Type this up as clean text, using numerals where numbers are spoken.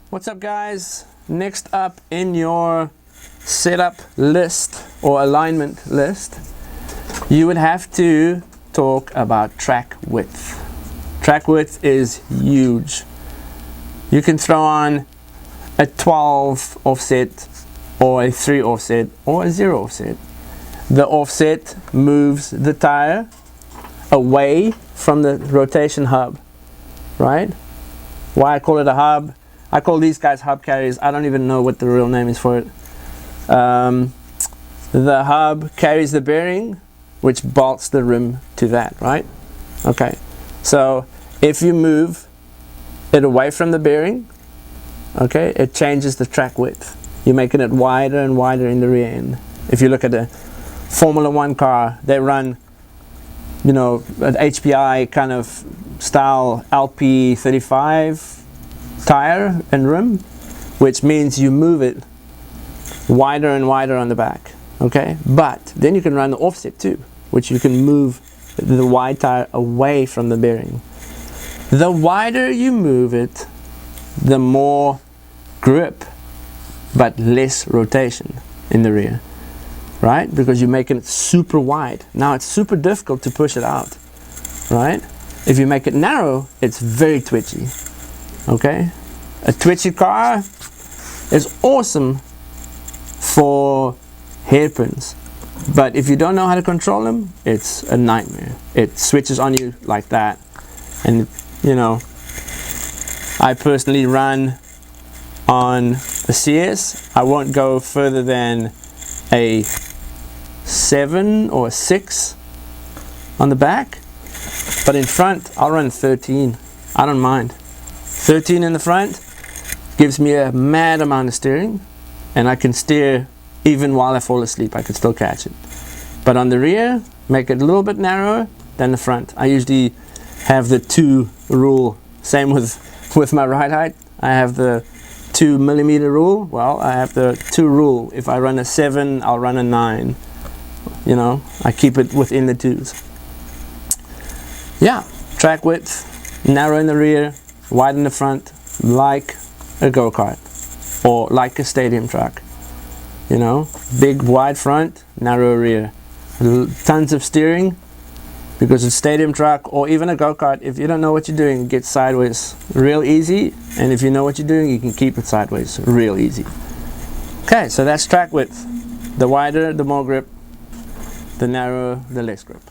What's up, guys? Next up in your setup list or alignment list, you would have to talk about track width. Track width is huge. You can throw on a 12 offset or a 3 offset or a 0 offset. The offset moves the tire away from the rotation hub, right? Why I call it a hub? I call these guys hub carriers. I don't even know what the real name is for it. The hub carries the bearing, which bolts the rim to that, right? Okay, so if you move it away from the bearing, okay, it changes the track width. You're making it wider and wider in the rear end. If you look at a Formula 1 car, they run, you know, an HPI kind of style LP35 tire and rim, which means you move it wider and wider on the back, okay? But then you can run the offset too, which you can move the wide tire away from the bearing. The wider you move it, the more grip but less rotation in the rear, right? Because you're making it super wide. Now it's super difficult to push it out, right? If you make it narrow, it's very twitchy. Okay, a twitchy car is awesome for hairpins, but if you don't know how to control them, it's a nightmare. It switches on you like that, and you know, I personally run on a CS. I won't go further than a 7 or a 6 on the back, but in front I'll run 13. I don't mind. 13 in the front gives me a mad amount of steering, and I can steer even while I fall asleep. I can still catch it. But on the rear, make it a little bit narrower than the front. I usually have the 2 rule. Same with my ride height. I have the 2 millimeter rule. Well, I have the 2 rule. If I run a 7, I'll run a 9. You know, I keep it within the 2s. Yeah, track width, narrow in the rear, wide in the front, like a go-kart or like a stadium truck. You know, big wide front, narrow rear, tons of steering, because a stadium truck or even a go-kart, if you don't know what you're doing, it gets sideways real easy, and if you know what you're doing, you can keep it sideways real easy. Okay, so that's track width. The wider, the more grip; the narrower, the less grip.